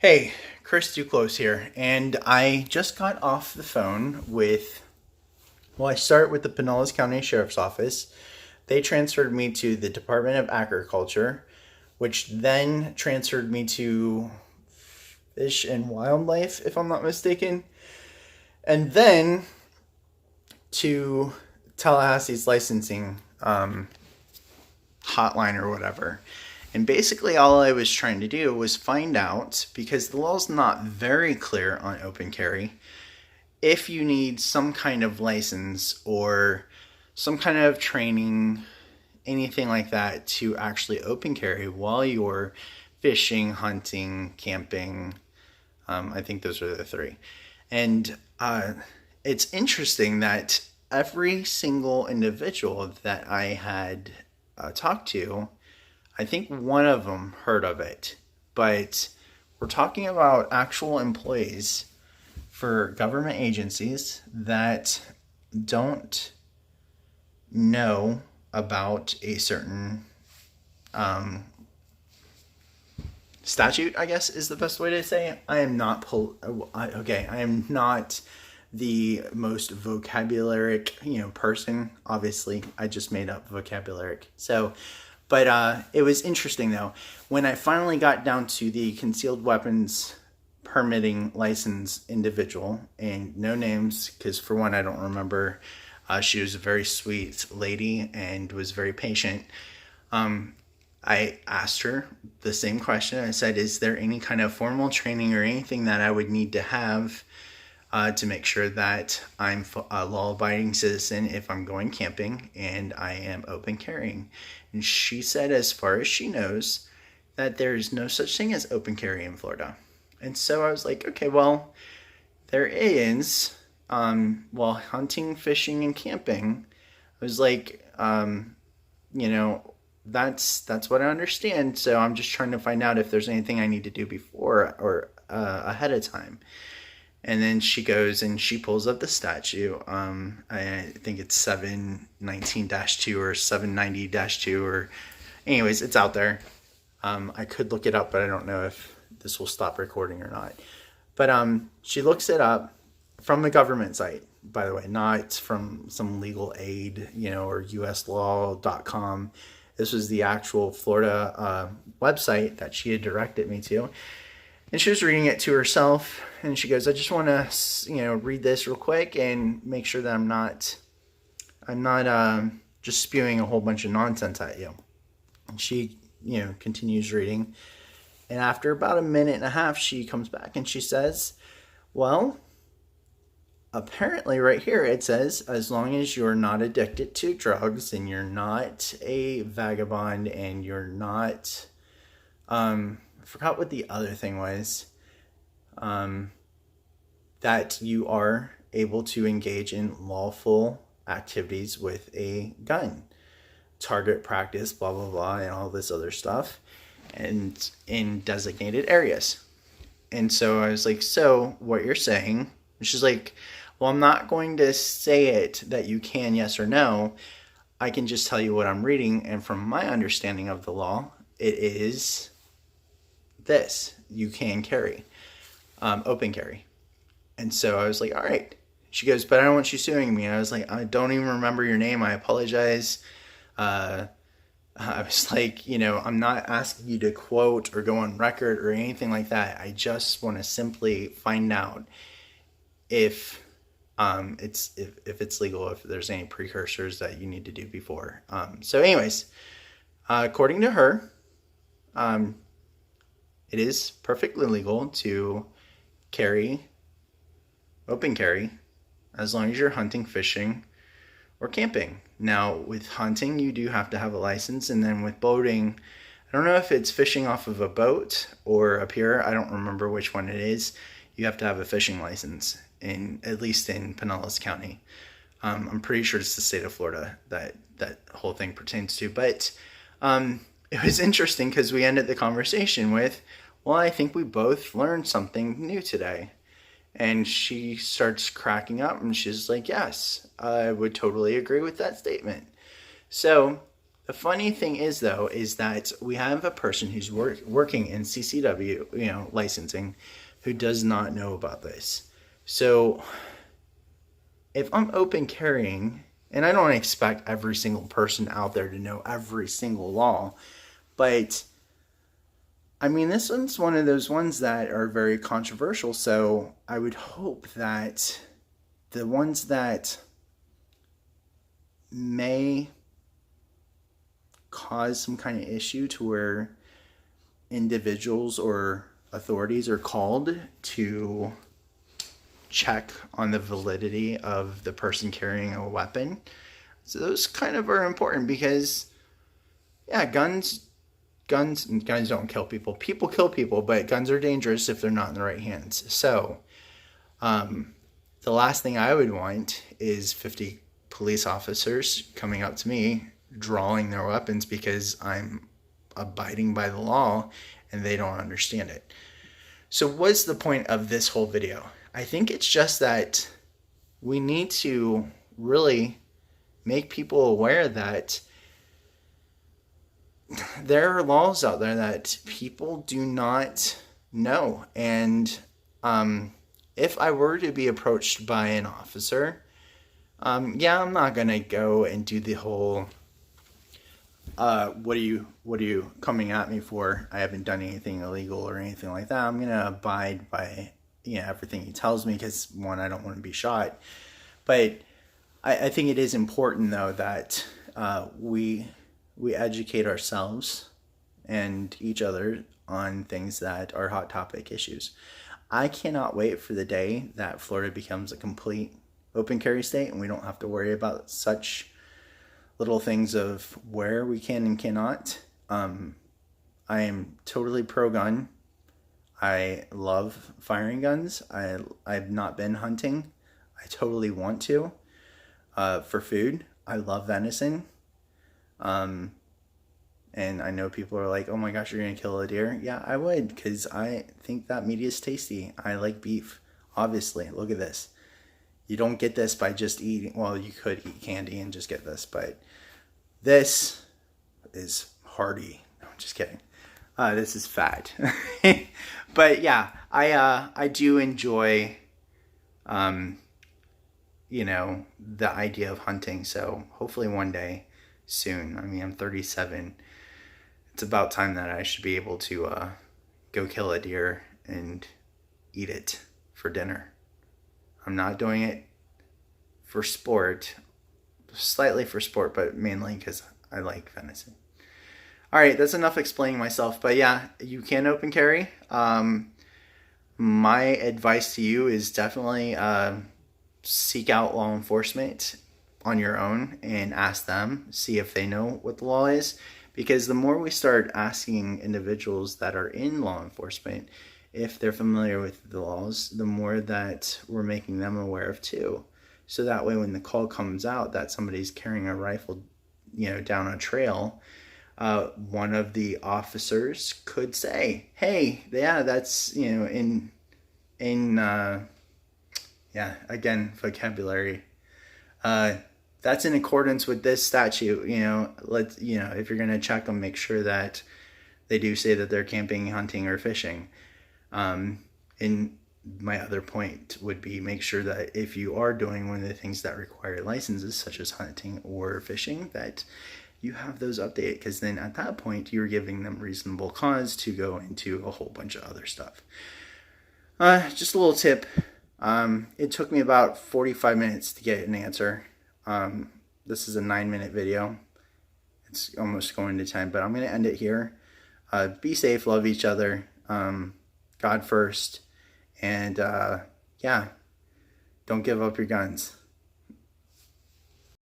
Hey, Chris Duclos here, and I just got off the phone with. Well, I start with the Pinellas County Sheriff's Office. They transferred me to the Department of Agriculture, which then transferred me to Fish and Wildlife, if I'm not mistaken, and then to Tallahassee's licensing hotline or whatever. And basically, all I was trying to do was find out, because the law's not very clear on open carry, if you need some kind of license or some kind of training, anything like that, to actually open carry while you're fishing, hunting, camping. I think those are the three. And it's interesting that every single individual that I had talked to, I think one of them heard of it. But we're talking about actual employees for government agencies that don't know about a certain statute, I guess is the best way to say it. I am not I am not the most vocabulary person. Obviously, I just made up vocabulary. So, but it was interesting though when I finally got down to the concealed weapons permitting license individual, and no names because for one I don't remember. She was a very sweet lady and was very patient. I asked her the same question. I said, is there any kind of formal training or anything that I would need to have to make sure that I'm a law-abiding citizen if I'm going camping and I am open carrying? And she said, as far as she knows, that there is no such thing as open carry in Florida. And so I was like, okay, well, there is. While hunting, fishing, and camping, I was like, you know, that's what I understand. So I'm just trying to find out if there's anything I need to do before or ahead of time. And then she goes and she pulls up the statute. I think it's 719-2 or 790-2 or, anyways, it's out there. I could look it up, but I don't know if this will stop recording or not. But she looks it up from the government site, by the way, not from some legal aid, or uslaw.com. This was the actual Florida website that she had directed me to. And she was reading it to herself, and she goes, I just want to, read this real quick and make sure that I'm not just spewing a whole bunch of nonsense at you. And she, continues reading. And after about a minute and a half, she comes back and she says, well, apparently right here it says, as long as you're not addicted to drugs and you're not a vagabond and you're not, I forgot what the other thing was, that you are able to engage in lawful activities with a gun, target practice, blah, blah, blah, and all this other stuff, and in designated areas. And so I was like, so what you're saying? And she's like, well, I'm not going to say it that you can, yes or no. I can just tell you what I'm reading. And from my understanding of the law, it is this: you can carry, open carry. And so I was like, all right. She goes, but I don't want you suing me. And I was like, I don't even remember your name. I apologize. I was like, I'm not asking you to quote or go on record or anything like that. I just want to simply find out if it's legal, if there's any precursors that you need to do before. So anyways, according to her, it is perfectly legal to carry, open carry, as long as you're hunting, fishing, or camping. Now, with hunting, you do have to have a license, and then with boating, I don't know if it's fishing off of a boat or a pier. I don't remember which one it is. You have to have a fishing license, at least in Pinellas County. I'm pretty sure it's the state of Florida that whole thing pertains to. But it was interesting because we ended the conversation with, well, I think we both learned something new today. And she starts cracking up and she's like, yes, I would totally agree with that statement. So The funny thing is, though, is that we have a person who's working in CCW, licensing, who does not know about this. So if I'm open carrying, and I don't expect every single person out there to know every single law, but I mean, this one's one of those ones that are very controversial. So I would hope that the ones that may cause some kind of issue to where individuals or authorities are called to check on the validity of the person carrying a weapon. So those kind of are important because, yeah, guns don't kill people. People kill people, but guns are dangerous if they're not in the right hands. So the last thing I would want is 50 police officers coming up to me, drawing their weapons because I'm abiding by the law and they don't understand it. So what's the point of this whole video? I think it's just that we need to really make people aware that there are laws out there that people do not know. And if I were to be approached by an officer, I'm not going to go and do the whole, what are you coming at me for? I haven't done anything illegal or anything like that. I'm going to abide by everything he tells me because, one, I don't want to be shot. But I think it is important, though, that we educate ourselves and each other on things that are hot topic issues. I cannot wait for the day that Florida becomes a complete open carry state and we don't have to worry about such little things of where we can and cannot. I am totally pro-gun. I love firing guns. I've not been hunting. I totally want to. For food, I love venison. And I know people are like, oh my gosh, you're going to kill a deer. Yeah, I would, because I think that meat is tasty. I like beef, obviously. Look at this. You don't get this by just eating. Well, you could eat candy and just get this, but this is hearty. No, I'm just kidding. This is fat. But yeah, I do enjoy, the idea of hunting. So hopefully one day soon. I mean, I'm 37. It's about time that I should be able to go kill a deer and eat it for dinner. I'm not doing it for sport, slightly for sport, but mainly because I like venison. All right, that's enough explaining myself. But yeah, you can open carry. My advice to you is definitely seek out law enforcement on your own and ask them, see if they know what the law is. Because the more we start asking individuals that are in law enforcement if they're familiar with the laws, the more that we're making them aware of too. So that way when the call comes out that somebody's carrying a rifle, down a trail, one of the officers could say, hey, yeah, that's, again, vocabulary. That's in accordance with this statute. If you're going to check them, make sure that they do say that they're camping, hunting, or fishing. And my other point would be make sure that if you are doing one of the things that require licenses, such as hunting or fishing, that you have those updated, because then at that point you're giving them reasonable cause to go into a whole bunch of other stuff. Just a little tip. It took me about 45 minutes to get an answer. This is a 9-minute video. It's almost going to 10, but I'm going to end it here. Be safe, love each other, God first, and don't give up your guns.